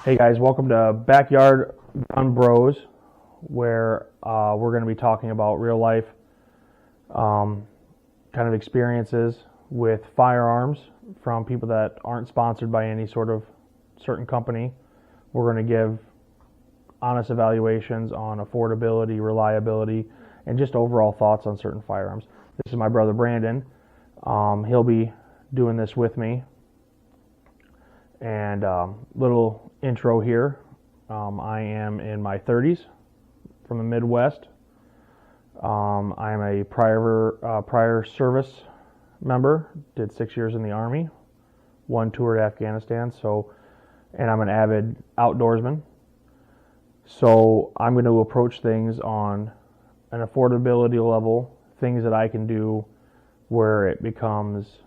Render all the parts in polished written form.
Hey guys, welcome to Backyard Gun Bros, where we're going to be talking about real life kind of experiences with firearms from people that aren't sponsored by any sort of certain company. We're going to give honest evaluations on affordability, reliability, and just overall thoughts on certain firearms. This is my brother Brandon. He'll be doing this with me. And little intro here. I am in my 30s from the Midwest. I am a prior service member. Did 6 years in the Army. One toured Afghanistan. And I'm an avid outdoorsman. So I'm going to approach things on an affordability level, things that I can do where it becomes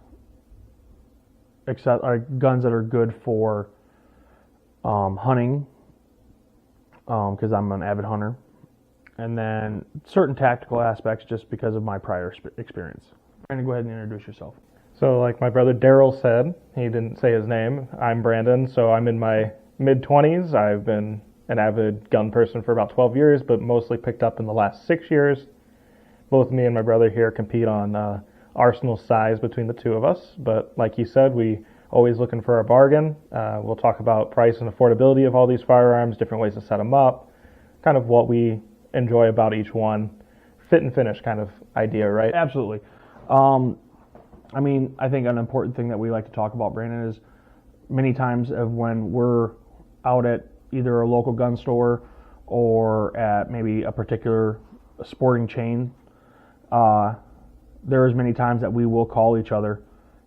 guns that are good for hunting, because I'm an avid hunter, and then certain tactical aspects just because of my prior experience. Brandon, go ahead and introduce yourself. So like my brother Daryl said, he didn't say his name, I'm Brandon, so I'm in my mid-20s. I've been an avid gun person for about 12 years, but mostly picked up in the last 6 years. Both me and my brother here compete on arsenal size between the two of us, but like you said, we always looking for a bargain. We'll talk about price and affordability of all these firearms, different ways to set them up, kind of what we enjoy about each one, fit and finish kind of idea, right? Absolutely. I think an important thing that we like to talk about, Brandon, is many times of when we're out at either a local gun store or at maybe a particular sporting chain, there is many times that we will call each other,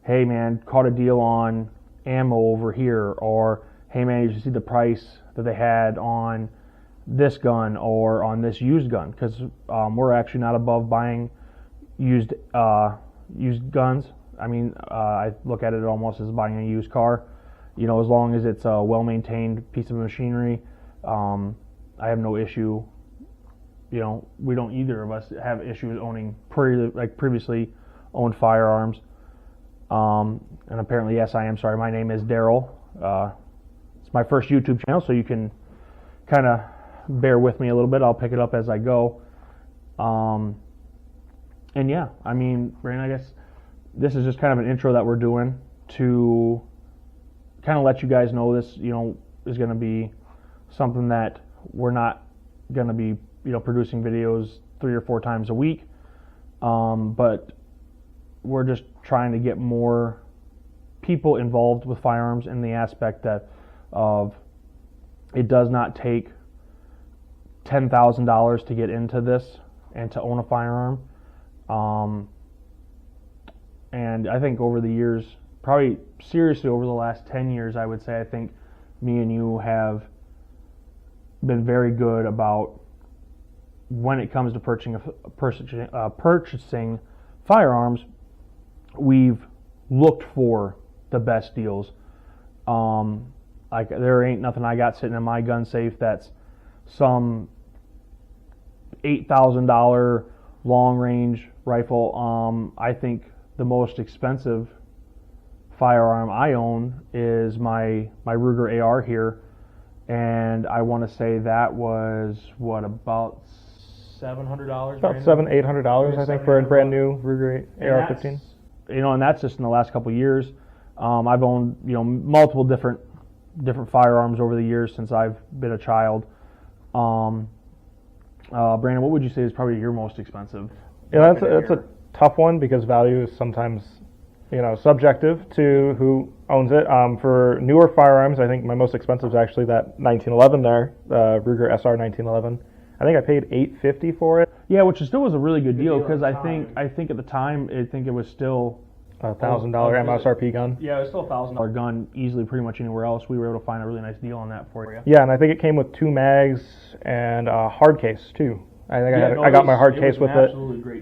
hey man, caught a deal on ammo over here, or hey man, did you see the price that they had on this gun or on this used gun? Because we're actually not above buying used guns. I look at it almost as buying a used car. You know, as long as it's a well-maintained piece of machinery, I have no issue. You know, we don't either of us have issues owning previously owned firearms. And apparently, yes, I am. Sorry, my name is Daryl. It's my first YouTube channel, so you can kind of bear with me a little bit. I'll pick it up as I go. And yeah, Brandon, I guess this is just kind of an intro that we're doing to kind of let you guys know this, is going to be something that we're not going to be, producing videos 3 or 4 times a week. But we're just trying to get more people involved with firearms in the aspect that of it does not take $10,000 to get into this and to own a firearm. And I think over the years, probably seriously over the last 10 years, I would say, I think me and you have been very good about when it comes to purchasing firearms. We've looked for the best deals. There ain't nothing I got sitting in my gun safe that's some $8,000 long range rifle. I think the most expensive firearm I own is my Ruger AR here, and I want to say that was about $700. About $800, I think, for a brand new Ruger AR-15. And that's just in the last couple of years. I've owned, multiple different firearms over the years since I've been a child. Brandon, what would you say is probably your most expensive? Yeah, that's a tough one because value is sometimes, subjective to who owns it. For newer firearms, I think my most expensive is actually that 1911 there, Ruger SR 1911. I think I paid $850 for it. Yeah, which still was a really good deal because I think at the time it was still $1,000 MSRP gun. Yeah, it was still a $1,000 gun easily pretty much anywhere else. We were able to find a really nice deal on that for you. Yeah, and I think it came with 2 mags and a hard case too. I think I got my hard case with it,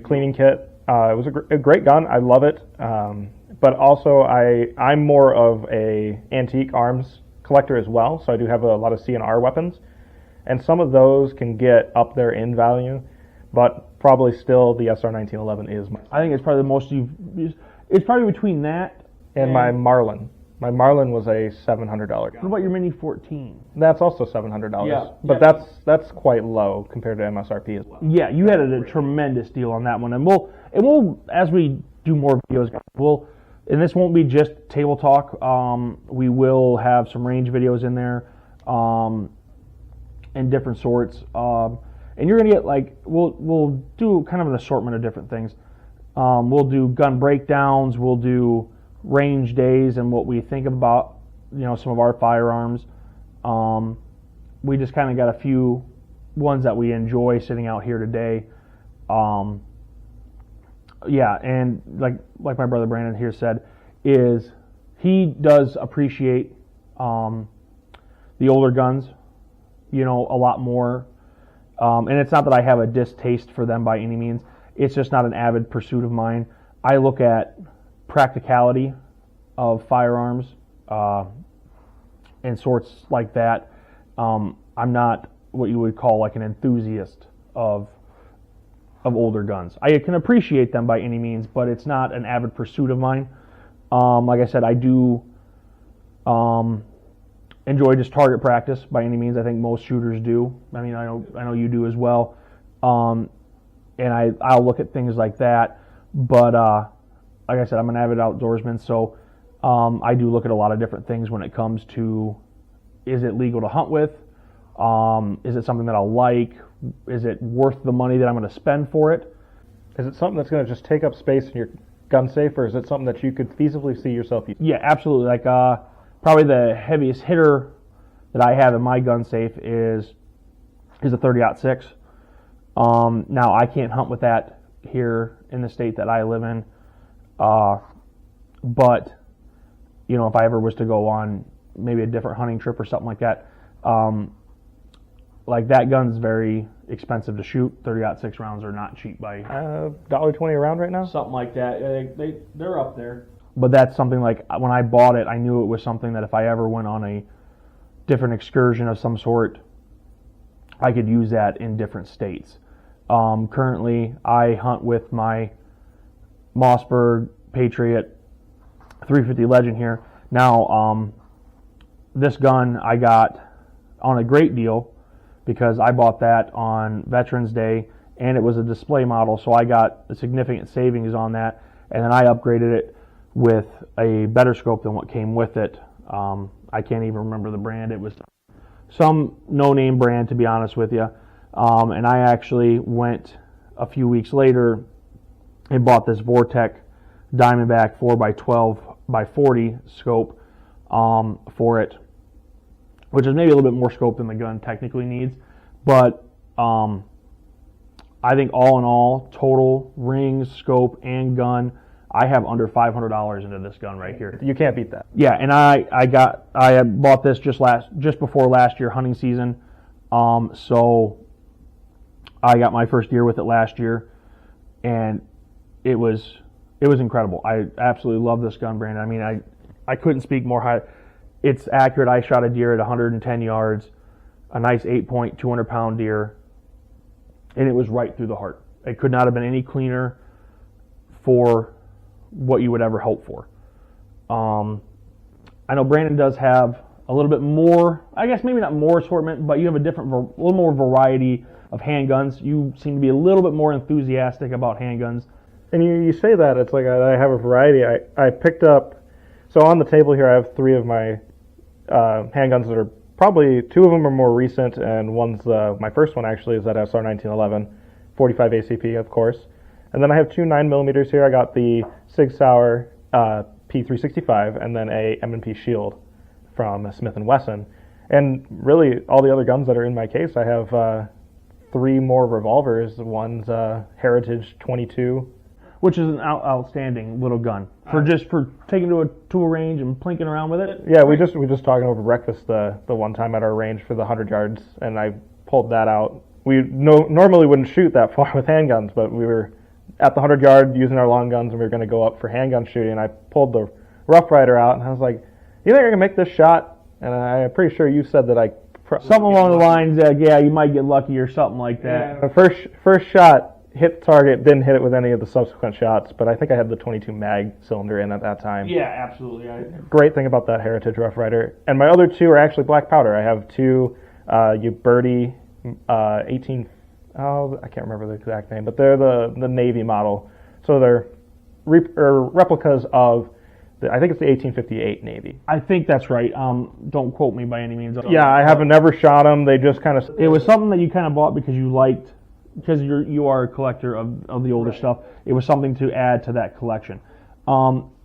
cleaning kit. It was a great gun. I love it. But also I'm more of a antique arms collector as well, so I do have a lot of C&R weapons. And some of those can get up there in value, but probably still the SR 1911 is. I think it's probably the most it's probably between that and my Marlin. My Marlin was a $700 What gun. about your Mini 14? That's also $700. Yeah. But Yeah. that's quite low compared to MSRP as well. Yeah, you had a tremendous deal on that one, and we'll as we do more videos, and this won't be just table talk. We will have some range videos in there, and different sorts. And you're gonna get we'll do kind of an assortment of different things. We'll do gun breakdowns. We'll do range days and what we think about, some of our firearms. We just kind of got a few ones that we enjoy sitting out here today. Yeah, and like my brother Brandon here said, is he does appreciate the older guns, a lot more. And it's not that I have a distaste for them by any means. It's just not an avid pursuit of mine. I look at practicality of firearms and sorts like that. I'm not what you would call like an enthusiast of older guns. I can appreciate them by any means, but it's not an avid pursuit of mine. Like I said, I do enjoy just target practice by any means. I think most shooters do. I mean, I know you do as well. And I'll look at things like that. But like I said, I'm an avid outdoorsman, so I do look at a lot of different things when it comes to, is it legal to hunt with? Is it something that I'll like? Is it worth the money that I'm going to spend for it? Is it something that's going to just take up space in your gun safe, or is it something that you could feasibly see yourself using? Yeah, absolutely. Like probably the heaviest hitter that I have in my gun safe is a 30-06. Now I can't hunt with that here in the state that I live in, but if I ever was to go on maybe a different hunting trip or something like that, like that gun's very expensive to shoot. 30-06 rounds are not cheap by $1.20 a round right now. Something like that. They're up there. But that's something like when I bought it, I knew it was something that if I ever went on a different excursion of some sort, I could use that in different states. Currently, I hunt with my Mossberg Patriot 350 Legend here. Now, this gun I got on a great deal because I bought that on Veterans Day, and it was a display model, so I got a significant savings on that, and then I upgraded it with a better scope than what came with it. I can't even remember the brand. It was some no-name brand, to be honest with you. And I actually went a few weeks later and bought this Vortec Diamondback 4x12x40 scope for it, which is maybe a little bit more scope than the gun technically needs. But I think all in all, total rings, scope, and gun, I have under $500 into this gun right here. You can't beat that. Yeah, and I bought this just before last year hunting season, so I got my first deer with it last year, and it was incredible. I absolutely love this gun, Brandon. I mean, I couldn't speak more high. It's accurate. I shot a deer at 110 yards, a nice 8-point, 200-pound deer, and it was right through the heart. It could not have been any cleaner for what you would ever hope for. I know Brandon does have a little bit more, I guess maybe not more assortment, but you have a little more variety of handguns. You seem to be a little bit more enthusiastic about handguns. And you say that, it's like I have a variety. I picked up, so on the table here I have 3 of my handguns that are probably, 2 of them are more recent, and one's my first one actually is that SR 1911, 45 ACP of course. And then I have 2 9mm here. I got the Sig Sauer P365 and then a M&P Shield from Smith & Wesson. And really, all the other guns that are in my case, I have 3 more revolvers. One's Heritage 22. Which is an outstanding little gun for taking to a range and plinking around with it. Yeah, we just talking over breakfast the one time at our range for the 100 yards, and I pulled that out. We normally wouldn't shoot that far with handguns, but we were at the 100 yard using our long guns, and we were going to go up for handgun shooting. And I pulled the Rough Rider out, and I was like, "You think I can make this shot?" And I'm pretty sure you said that something along the lines that you might get lucky or something like that. Yeah, the first shot, hit target, didn't hit it with any of the subsequent shots, but I think I had the 22 mag cylinder in at that time. Yeah, absolutely. Great thing about that Heritage Rough Rider. And my other two are actually black powder. I have two Uberti 18, I can't remember the exact name, but they're the Navy model. So they're replicas of, I think it's the 1858 Navy. I think that's right. Don't quote me by any means. Yeah, I haven't never shot them. They just kind of... It was something that you kind of bought because you liked, because you are a collector of the older stuff. It was something to add to that collection.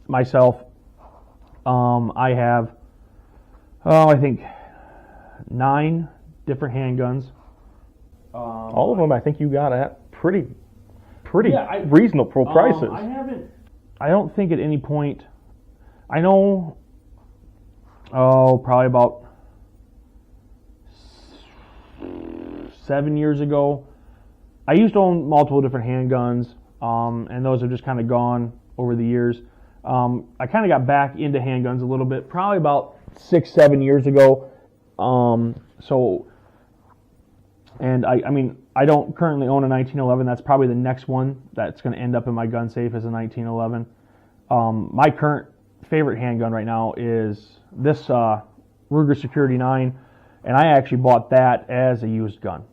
Myself, I have, I think 9 different handguns. All of them I think you got at pretty reasonable prices. I don't think at any point, I know, probably about 7 years ago, I used to own multiple different handguns, and those have just kind of gone over the years. I kind of got back into handguns a little bit, probably about 6-7 years ago. And I mean, I don't currently own a 1911. That's probably the next one that's going to end up in my gun safe as a 1911. My current favorite handgun right now is this Ruger Security 9, and I actually bought that as a used gun.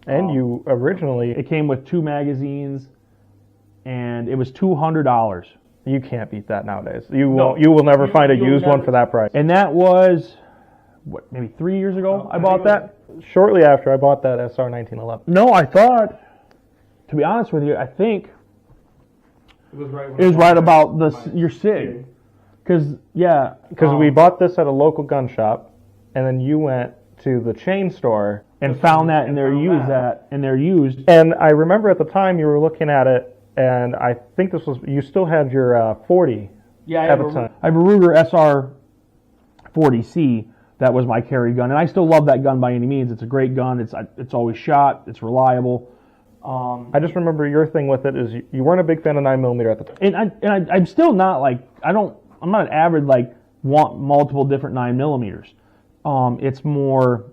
And you originally... It came with 2 magazines, and it was $200. You can't beat that nowadays. You will never find a used one for that price. And that was, maybe 3 years ago I bought that? Shortly after I bought that SR 1911. No, I thought, to be honest with you, I think it was right about your SIG. Because we bought this at a local gun shop, and then you went to the chain store and found that, and they're used. And I remember at the time you were looking at it, and I think you still had your 40 at the time. I have a Ruger SR 40C. That was my carry gun, and I still love that gun by any means. It's a great gun. It's always shot. It's reliable. I just remember your thing with it is you weren't a big fan of 9mm at the time. And I'm still not like, I'm not an avid want multiple different 9mm. It's more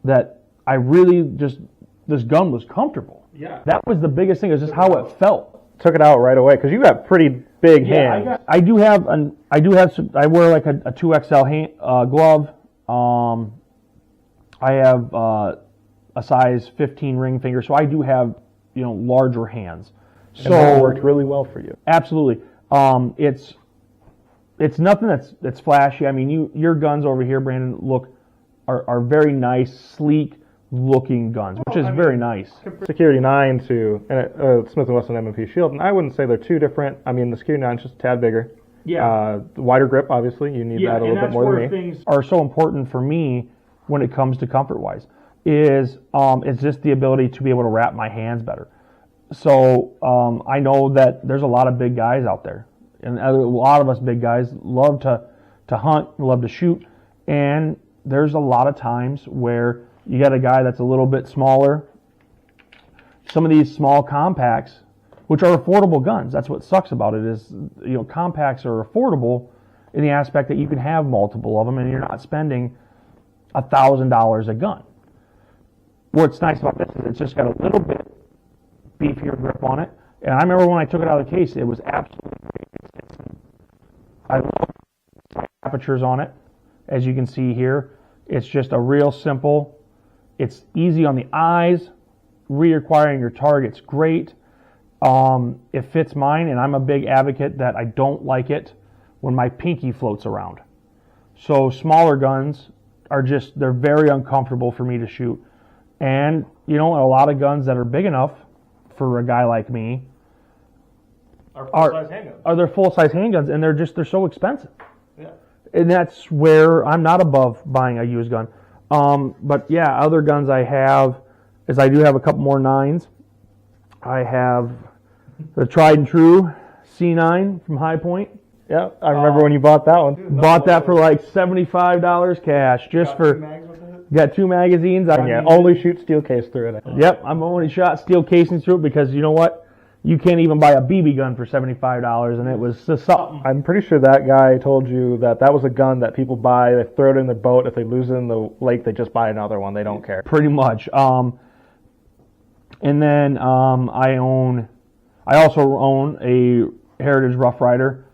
that I really this gun was comfortable. Yeah. That was the biggest thing, is just how it felt. Took it out right away because you got pretty big hands. I wear like a 2XL glove. I have a size 15 ring finger, so I do have larger hands. So that worked really well for you. Absolutely. It's nothing that's flashy. I mean, your guns over here, Brandon, are very nice, sleek looking guns, which is very nice. Security 9 to Smith & Wesson M&P Shield, and I wouldn't say they're too different. I mean, the Security 9 is just a tad bigger. Yeah. Wider grip, obviously. You need that a little bit more than me. Things are so important for me when it comes to comfort-wise is it's just the ability to be able to wrap my hands better. So I know that there's a lot of big guys out there, and a lot of us big guys love to hunt, love to shoot, and there's a lot of times where you got a guy that's a little bit smaller. Some of these small compacts, which are affordable guns, that's what sucks about it is, compacts are affordable in the aspect that you can have multiple of them and you're not spending $1,000 a gun. What's nice about this is it's just got a little bit beefier grip on it. And I remember when I took it out of the case, it was absolutely great. I love apertures on it. As you can see here, it's just a real simple. It's easy on the eyes. Reacquiring your target's great. It fits mine, and I'm a big advocate that I don't like it when my pinky floats around. So smaller guns they're very uncomfortable for me to shoot. And, a lot of guns that are big enough for a guy like me are full-size handguns, and they're so expensive. Yeah. And that's where I'm not above buying a used gun. But yeah, other guns I have is I do have a couple more 9s. I have the tried and true C9 from High Point. Yeah, I remember when you bought that one. Bought that for like $75 cash got 2 magazines. Only shoot steel case through it. Yep, I'm only shot steel casings through it because you know what? You can't even buy a BB gun for $75, and it was just something. I'm pretty sure that guy told you that was a gun that people buy, they throw it in their boat. If they lose it in the lake, they just buy another one. They don't care. Pretty much. And then I also own a Heritage Rough Rider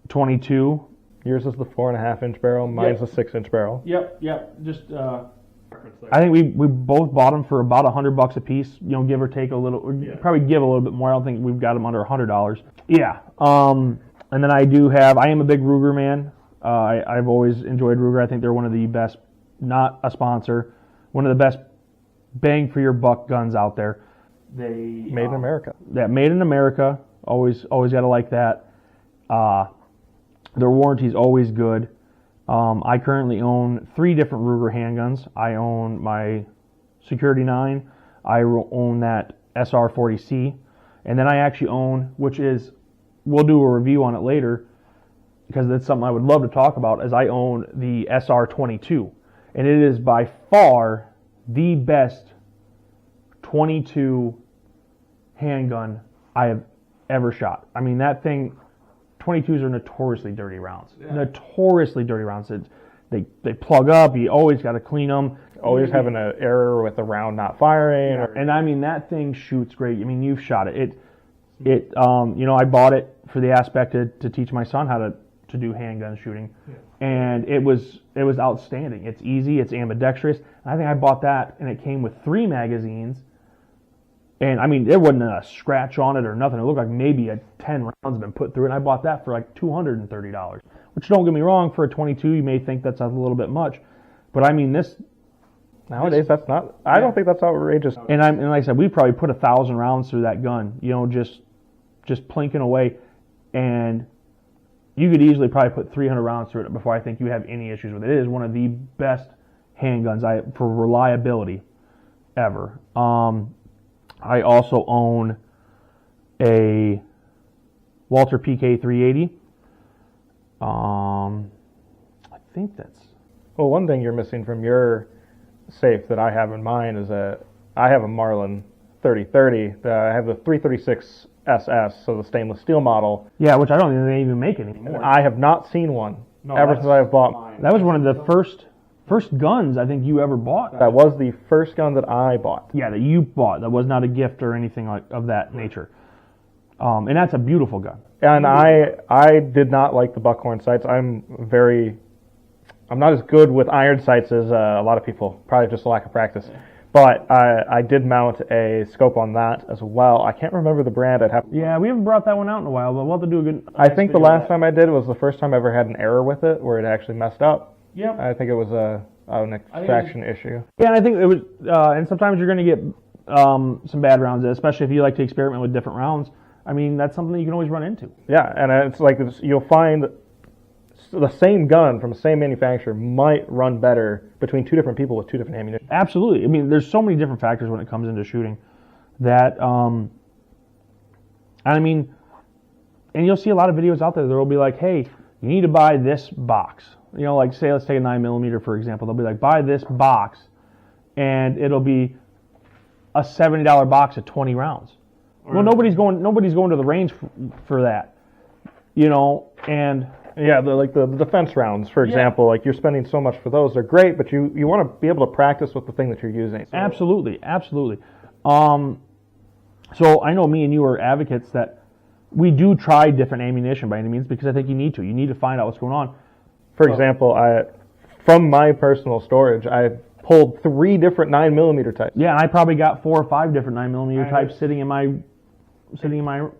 22. Yours is the 4.5-inch barrel. Mine's a 6-inch barrel. Yep. Just I think we both bought them for about $100 a piece. Give or take a little. Probably give a little bit more. I don't think we've got them under $100. Yeah. And then I am a big Ruger man. I've always enjoyed Ruger. I think they're one of the best, not a sponsor, one of the best bang for your buck guns out there. They Made in America. Yeah, made in America. Always got to like that. Their warranty's always good. I currently own 3 different Ruger handguns. I own my Security 9. I own that SR40C. And then I actually own, we'll do a review on it later, because that's something I would love to talk about, is I own the SR22. And it is by far the best 22 handgun I have ever shot. I mean, that thing, 22s are notoriously dirty rounds. Yeah. Notoriously dirty rounds. They plug up. You always got to clean them. Always having an error with the round not firing. Yeah. And I mean, that thing shoots great. I mean, you've shot it. I bought it for the aspect to teach my son how to do handgun shooting. Yeah. And it was outstanding. It's easy. It's ambidextrous. And I think I bought that, and it came with 3 magazines. And I mean, there wasn't a scratch on it or nothing. It looked like maybe 10 rounds had been put through it. And I bought that for like $230. Which, don't get me wrong, for a 22, you may think that's a little bit much. But I mean, nowadays, that's not. I don't think that's outrageous. And like I said, we probably put 1,000 rounds through that gun. Just plinking away, and you could easily probably put 300 rounds through it before I think you have any issues with it. It is one of the best handguns for reliability ever. I also own a Walter PK 380. I think that's... Well, one thing you're missing from your safe that I have in mine is that I have a Marlin 3030. I have the 336 SS, so the stainless steel model. Yeah, which I don't think they even make anymore. I have not seen one ever since I have bought mine. That was one of the first guns I think you ever bought. That was the first gun that I bought. Yeah, that you bought. That was not a gift or anything of that nature. And that's a beautiful gun. And I did not like the buckhorn sights. I'm not as good with iron sights as a lot of people, probably just a lack of practice. But I did mount a scope on that as well. I can't remember the brand. Yeah, we haven't brought that one out in a while, but we'll have to do a good... I think the last time I did was the first time I ever had an error with it, where it actually messed up. Yeah. I think it was an extraction issue. Yeah, and I think it was... and sometimes you're going to get some bad rounds, especially if you like to experiment with different rounds. I mean, that's something that you can always run into. Yeah, and it's like you'll find the same gun from the same manufacturer might run better between 2 different people with 2 different ammunition. Absolutely. I mean, there's so many different factors when it comes into shooting that, I mean, and you'll see a lot of videos out there that will be like, hey, you need to buy this box. Like say, let's take a 9mm, for example. They'll be like, buy this box, and it'll be a $70 box of 20 rounds. Well, nobody's going to the range for that, and... Yeah, the defense rounds, for example, like you're spending so much for those. They're great, but you want to be able to practice with the thing that you're using. So. Absolutely. So I know me and you are advocates that we do try different ammunition by any means, because I think you need to. You need to find out what's going on. For example, from my personal storage, I pulled 3 different 9mm types. Yeah, and I probably got 4 or 5 different 9mm types sitting in my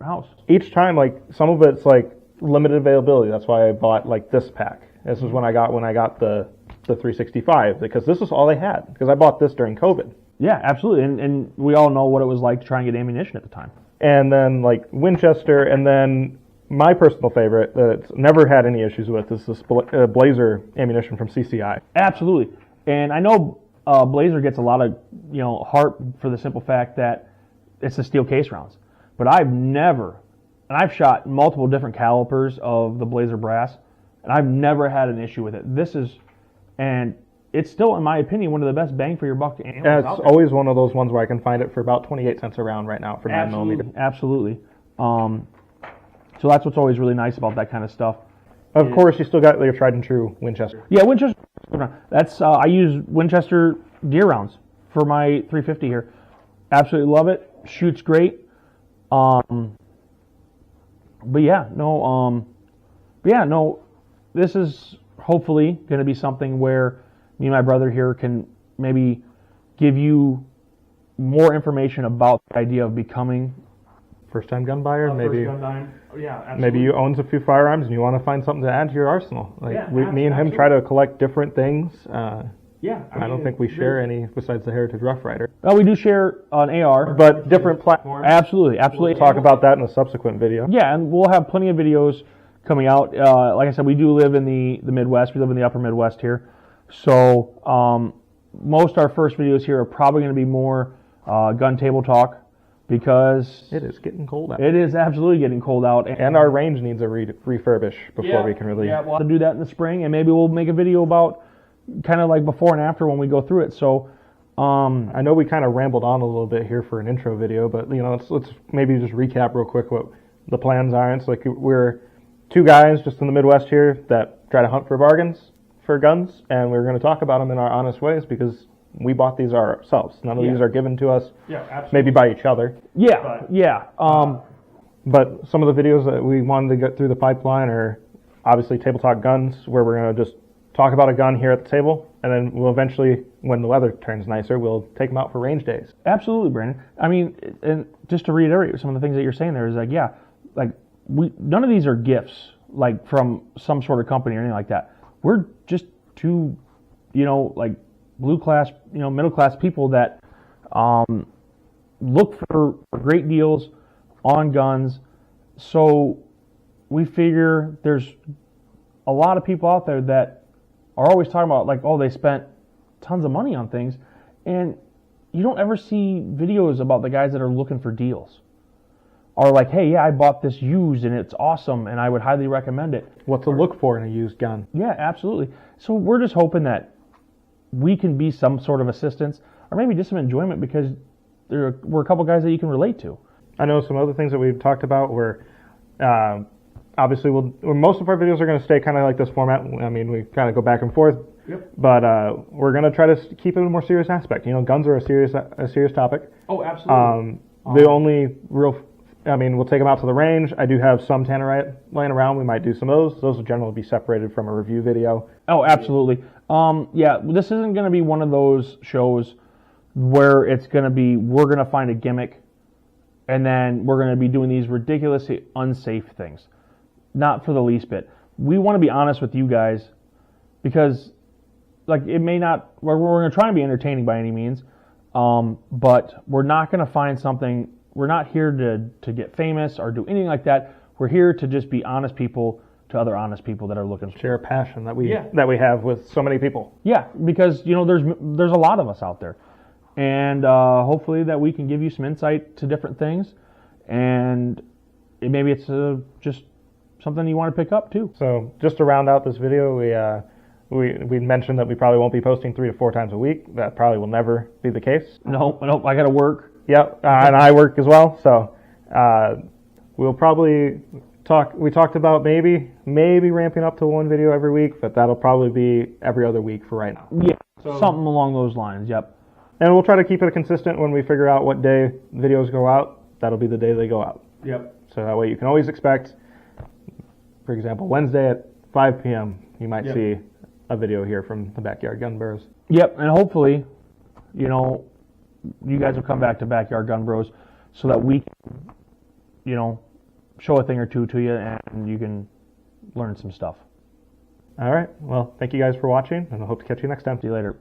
house. Each time, like some of it's like limited availability. That's why I bought like this pack. This is when I got the 365, because this is all they had, because I bought this during COVID. Yeah, absolutely. And we all know what it was like to try and get ammunition at the time. And then like Winchester, and then my personal favorite that's never had any issues with is this Blazer ammunition from CCI. Absolutely. And I know Blazer gets a lot of heart for the simple fact that it's the steel case rounds. But I've shot multiple different calipers of the Blazer brass, and I've never had an issue with it. And it's still, in my opinion, one of the best bang for your buck ammo. Yeah, it's always one of those ones where I can find it for about 28 cents a round right now for 9mm. Absolutely. So that's what's always really nice about that kind of stuff. Of course, you still got your tried and true Winchester. Yeah, Winchester. That's I use Winchester deer rounds for my 350 here. Absolutely love it. Shoots great. But yeah, no. This is hopefully going to be something where me and my brother here can maybe give you more information about the idea of becoming first-time gun buyer. Maybe yeah, maybe you owns a few firearms and you want to find something to add to your arsenal. Like me and him try to collect different things. Yeah, I don't think we share any besides the Heritage Rough Rider. Well, we do share an AR, but different platforms. Absolutely. We'll talk about that in a subsequent video. Yeah, and we'll have plenty of videos coming out. Like I said, we do live in the Midwest. We live in the upper Midwest here. So most of our first videos here are probably going to be more gun table talk because it is getting cold out. It is absolutely getting cold out. And our range needs a refurbish before we can really... Yeah, we'll have to do that in the spring, and maybe we'll make a video about kind of like before and after when we go through it. So I know we kind of rambled on a little bit here for an intro video, but let's maybe just recap real quick what the plans are. It's like we're two guys just in the Midwest here that try to hunt for bargains for guns, and we're going to talk about them in our honest ways because we bought these ourselves. None of these are given to us, maybe by each other. But some of the videos that we wanted to get through the pipeline are obviously Table Talk Guns, where we're going to just talk about a gun here at the table, and then we'll eventually, when the weather turns nicer, we'll take them out for range days. Absolutely, Brandon. I mean, and just to reiterate some of the things that you're saying there is none of these are gifts, like from some sort of company or anything like that. We're just two, blue class, middle class people that look for great deals on guns. So we figure there's a lot of people out there that are always talking about they spent tons of money on things, and you don't ever see videos about the guys that are looking for deals. Or hey, I bought this used and it's awesome and I would highly recommend it. What to look for in a used gun. Yeah, absolutely. So we're just hoping that we can be some sort of assistance or maybe just some enjoyment because we're a couple guys that you can relate to. I know some other things that we've talked about were obviously most of our videos are going to stay kind of like this format. I mean, we kind of go back and forth. Yep. But we're going to try to keep it a more serious aspect. Guns are a serious topic. Oh, absolutely. The only real... we'll take them out to the range. I do have some tannerite laying around. We might do some of those. Those will generally be separated from a review video. Oh, absolutely. This isn't going to be one of those shows where it's going to be, we're going to find a gimmick and then we're going to be doing these ridiculously unsafe things. Not for the least bit. We want to be honest with you guys because, it may not, we're going to try and be entertaining by any means, but we're not going to find something. We're not here to get famous or do anything like that. We're here to just be honest people to other honest people that are looking. Share a passion that we have with so many people. Yeah, because there's a lot of us out there, and hopefully that we can give you some insight to different things, and maybe it's just something you want to pick up too. So just to round out this video, we mentioned that we probably won't be posting 3 to 4 times a week. That probably will never be the case. No, I got to work. Yep, and I work as well, so we'll probably talk. We talked about maybe ramping up to 1 video every week, but that'll probably be every other week for right now. Yeah, something along those lines. Yep. And we'll try to keep it consistent when we figure out what day videos go out. That'll be the day they go out. Yep. So that way you can always expect, for example, Wednesday at 5 p.m. you might see a video here from the Backyard Gun Bros. Yep, and hopefully, you guys will come back to Backyard Gun Bros so that we can, show a thing or two to you and you can learn some stuff. All right. Well, thank you guys for watching, and I hope to catch you next time. See you later.